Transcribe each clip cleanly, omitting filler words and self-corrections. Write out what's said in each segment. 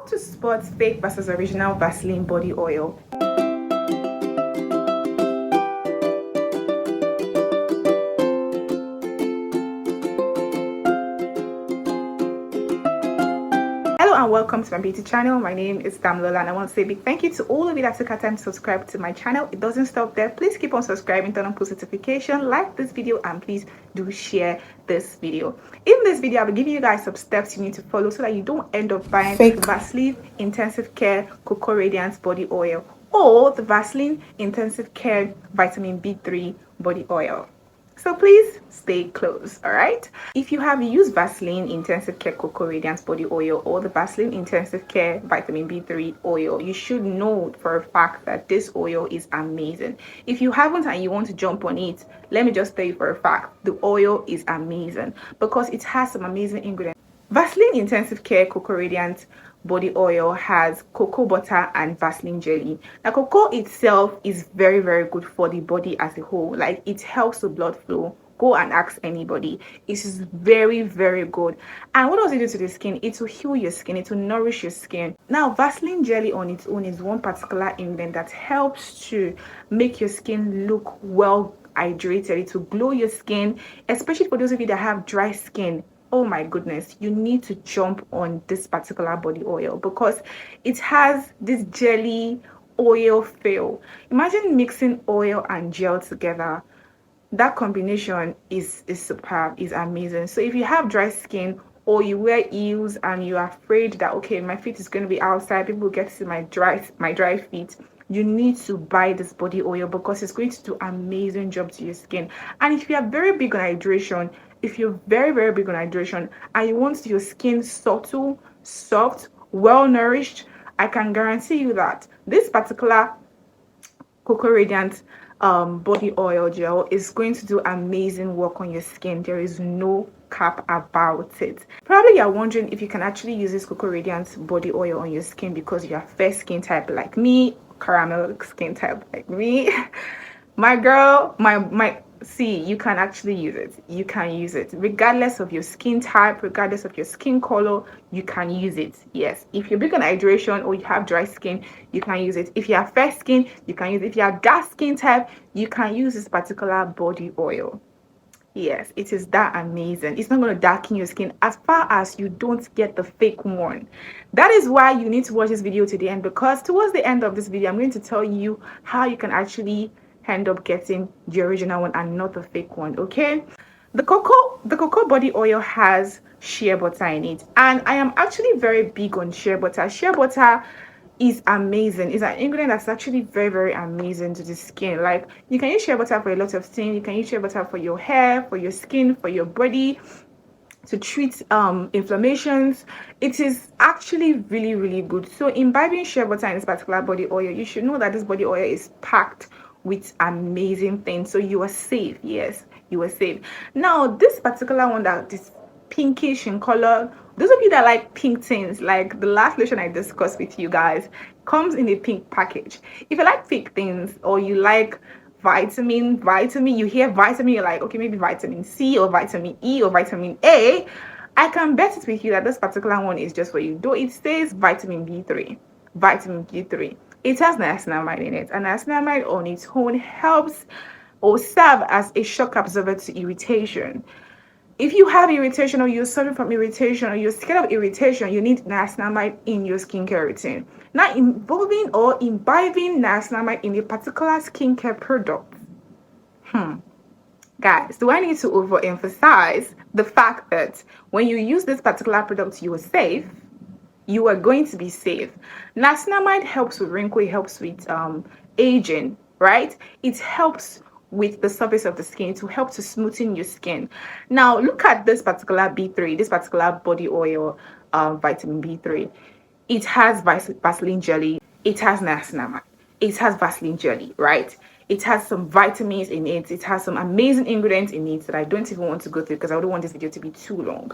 How to spot fake versus original Vaseline body oil. Hello and welcome to my beauty channel. My name is Damlola and I want to say a big thank you to all of you that took our time to subscribe to my channel. It doesn't stop there. Please keep on subscribing, turn on post notification, like this video, and please do share this video. In this video, I'll be giving you guys some steps you need to follow so that you don't end up buying the Vaseline Intensive Care Cocoa Radiant body oil or the Vaseline Intensive Care Vitamin B3 body oil. So please stay close, all right? If you have used Vaseline Intensive Care Cocoa Radiant body oil or the Vaseline Intensive Care Vitamin B3 oil, you should know for a fact that this oil is amazing. If you haven't and you want to jump on it, let me just tell you for a fact, the oil is amazing because it has some amazing ingredients. Vaseline Intensive Care Cocoa Radiant body oil has cocoa butter and Vaseline jelly. Now cocoa itself is very good for the body as a whole. Like, it helps with blood flow. Go and ask anybody. It is very good. And what does it do to the skin? It will heal your skin, it will nourish your skin. Now Vaseline jelly on its own is one particular ingredient that helps to make your skin look well hydrated. It will glow your skin, especially for those of you that have dry skin. Oh my goodness, you need to jump on this particular body oil because it has this jelly oil feel. Imagine mixing oil and gel together. That combination is superb, is amazing. So if you have dry skin or you wear heels and you're afraid that, okay, my feet is going to be outside, people will get to see my dry feet, you need to buy this body oil because it's going to do amazing job to your skin. And if you are very big on hydration, if you're very big on hydration and you want your skin subtle, soft, well nourished, I can guarantee you that this particular Cocoa Radiant body oil gel is going to do amazing work on your skin. There is no cap about it. Probably you're wondering if you can actually use this Cocoa Radiant body oil on your skin because you're fair skin type like me, caramel skin type like me. My girl, see, you can actually use it. You can use it regardless of your skin type, regardless of your skin color. You can use it. Yes, if you're big on hydration or you have dry skin, you can use it. If you have fair skin, you can use it. If you have dark skin type, you can use this particular body oil. Yes, it is that amazing. It's not going to darken your skin as far as you don't get the fake one. That is why you need to watch this video to the end, because towards the end of this video I'm going to tell you how you can actually end up getting the original one and not the fake one. Okay, the cocoa body oil has shea butter in it, and I am actually very big on shea butter. Shea butter is amazing. It's an ingredient that's actually very amazing to the skin. Like, you can use shea butter for a lot of things. You can use shea butter for your hair, for your skin, for your body, to treat inflammations. It is actually really good. So imbibing shea butter in this particular body oil, you should know that this body oil is packed with amazing things, so you are safe. Yes, you are safe. Now this particular one that is pinkish in color, those of you that like pink things, like the last lotion I discussed with you guys, comes in a pink package. If you like pink things or you like vitamin, you hear vitamin, you're like, okay, maybe vitamin C or vitamin E or vitamin A, I can bet it with you that this particular one is just for you. Though it says vitamin B3. It has niacinamide in it, and niacinamide on its own helps or serve as a shock absorber to irritation. If you have irritation or you're suffering from irritation or you're scared of irritation, you need niacinamide in your skincare routine. Now, involving or imbibing niacinamide in a particular skincare product. Guys, do I need to overemphasize the fact that when you use this particular product, you are safe? You are going to be safe. Niacinamide helps with wrinkle, it helps with aging, right? It helps with the surface of the skin to help to smoothen your skin. Now look at this particular B3, this particular body oil, vitamin B3. It has Vaseline jelly, it has niacinamide, it has Vaseline jelly, right? It has some vitamins in it, it has some amazing ingredients in it that I don't even want to go through because I don't want this video to be too long.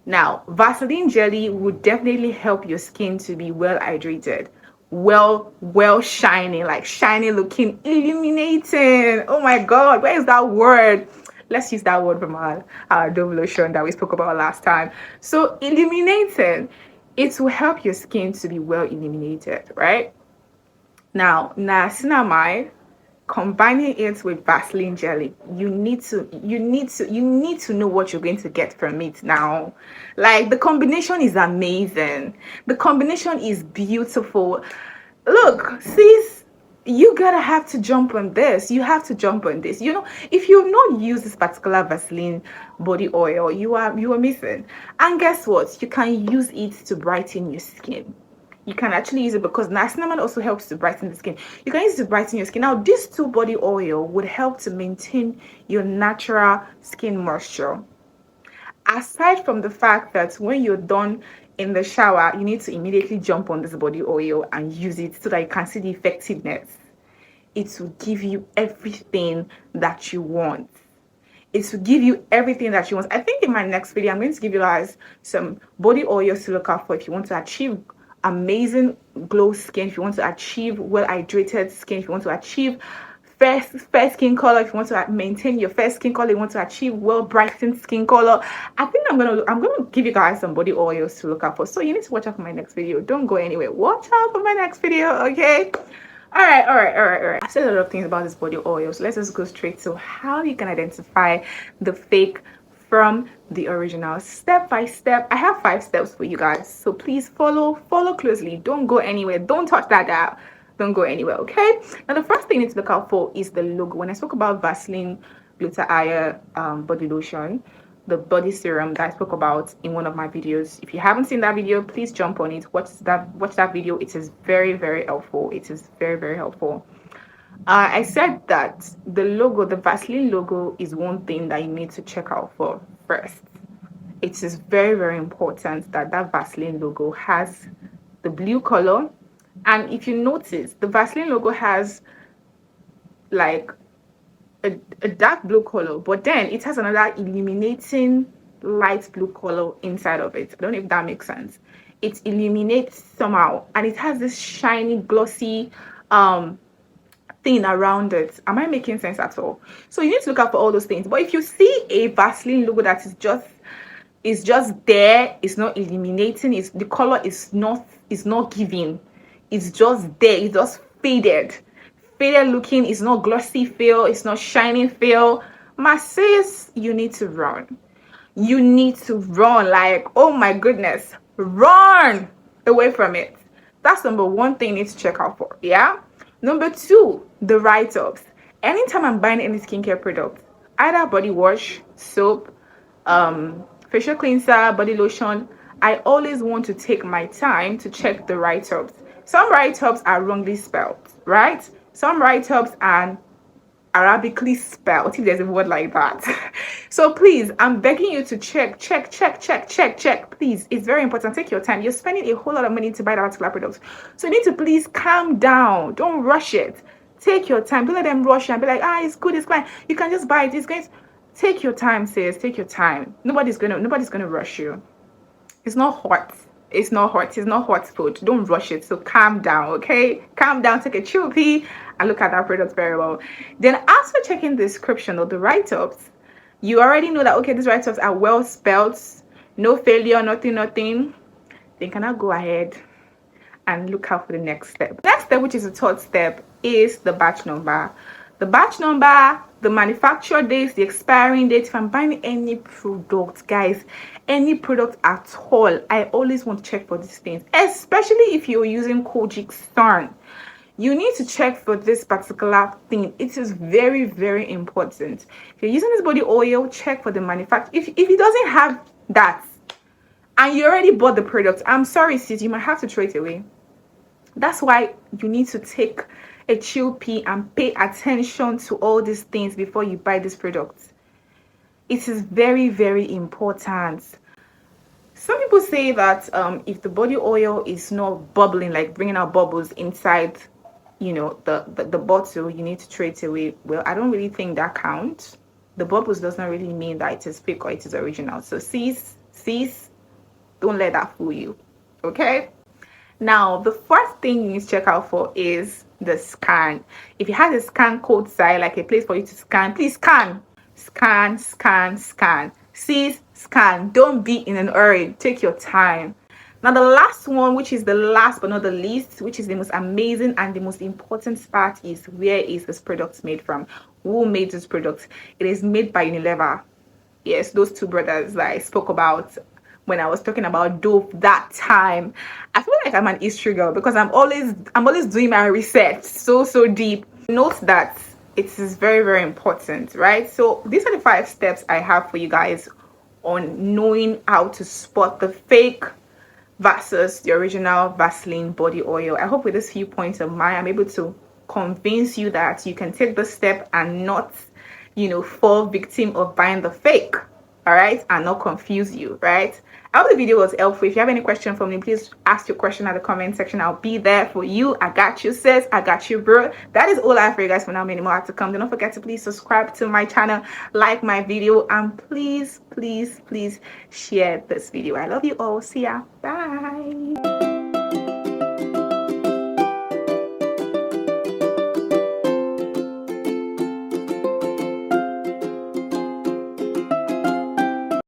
Now, Vaseline jelly would definitely help your skin to be well hydrated, well shining, like shiny looking, illuminating. Oh my god, where is that word? Let's use that word from our Dove lotion that we spoke about last time. So illuminating. it will help your skin to be well illuminated, right? Now, niacinamide, combining it with Vaseline jelly, you need to know what you're going to get from it now. Like, the combination is amazing. The combination is beautiful. Look, sis, you gotta have to jump on this. You have to jump on this. You know, if you've not used this particular Vaseline body oil, you are missing. And guess what? You can use it to brighten your skin. You can actually use it because niacinamide also helps to brighten the skin. You can use it to brighten your skin. Now, these two body oil would help to maintain your natural skin moisture. Aside from the fact that when you're done in the shower, you need to immediately jump on this body oil and use it so that you can see the effectiveness. It will give you everything that you want. It will give you everything that you want. I think in my next video, I'm going to give you guys some body oils to look out for if you want to achieve amazing glow skin, if you want to achieve well hydrated skin, if you want to achieve fair skin color, if you want to maintain your fair skin color, you want to achieve well brightened skin color. I think I'm gonna give you guys some body oils to look out for. So you need to watch out for my next video. Don't go anywhere. Watch out for my next video, okay? All right. I said a lot of things about this body oil, so let's just go straight to how you can identify the fake from the original, step by step. I have 5 steps for you guys, so please follow closely. Don't go anywhere. Don't touch that dial. Don't go anywhere, okay? Now, the first thing you need to look out for is the logo. When I spoke about Vaseline Glutathione body lotion, the body serum that I spoke about in one of my videos, if you haven't seen that video, please jump on it. Watch that video. It is very helpful. It is very helpful. I said that the logo, the Vaseline logo, is one thing that you need to check out for first. It is very important that Vaseline logo has the blue color. And if you notice, the Vaseline logo has like a dark blue color, but then it has another illuminating light blue color inside of it. I don't know if that makes sense. It illuminates somehow, and it has this shiny, glossy thing around it. Am I making sense at all? So you need to look out for all those things. But if you see a Vaseline logo that is just there, it's not illuminating, the color is not giving, it's just there, it's just faded looking, it's not glossy feel, it's not shining feel, my sis, you need to run. You need to run, like, oh my goodness, run away from it. That's number one thing you need to check out for. Yeah. Number 2, the write-ups. Anytime I'm buying any skincare product, either body wash, soap, facial cleanser, body lotion, I always want to take my time to check the write-ups. Some write-ups are wrongly spelled, right? Some write-ups are Arabically spelled, if there's a word like that. So please, I'm begging you to check. Please, it's very important. Take your time. You're spending a whole lot of money to buy that particular product, so you need to please calm down. Don't rush it. Take your time. Don't let them rush you and be like, it's good, it's fine, you can just buy it. It's going to take your time, sis. Take your time. Nobody's gonna rush you. It's not hot. It's not hot food. Don't rush it. So calm down, okay? Calm down, take a chill pee, and look at that product very well. Then after checking the description or the write-ups, you already know that, okay, these write-ups are well spelled, no failure, nothing. Then can I go ahead and look out for the next step? Next step, which is the 3rd step, is the batch number. The batch number, the manufacturer dates, the expiring date. If I'm buying any product, guys, any product at all, I always want to check for these things, especially if you're using Kojic Stern. You need to check for this particular thing. It is very important. If you're using this body oil, check for the manufacturer. If it doesn't have that and you already bought the product, I'm sorry, sis, you might have to throw it away. That's why you need to take a chill pee and pay attention to all these things before you buy this product. It is very important. Some people say that if the body oil is not bubbling, like bringing out bubbles inside, the bottle, you need to throw it away. Well, I don't really think that counts. The bubbles does not really mean that it is fake or it is original. So sis, don't let that fool you, okay? Now, the first thing you need to check out for is the scan. If you have a scan code site, like a place for you to scan, please scan. Sis, scan. Don't be in an hurry. Take your time. Now the last one, which is the last but not the least, which is the most amazing and the most important part, is where is this product made from? Who made this product? It is made by Unilever. Yes, those two brothers that I spoke about when I was talking about dope that time. I feel like I'm an history girl because I'm always doing my research so deep. Note that it is very important, right? So these are the 5 steps I have for you guys on knowing how to spot the fake versus the original Vaseline body oil. I hope with this few points of mine, I'm able to convince you that you can take this step and not, fall victim of buying the fake, all right, and not confuse you, right? I hope the video was helpful. If you have any question for me, please ask your question at the comment section. I'll be there for you. I got you, sis. I got you, bro. That is all I have for you guys for now. Many more have to come. Don't forget to please subscribe to my channel, like my video, and please share this video. I love you all. See ya. Bye.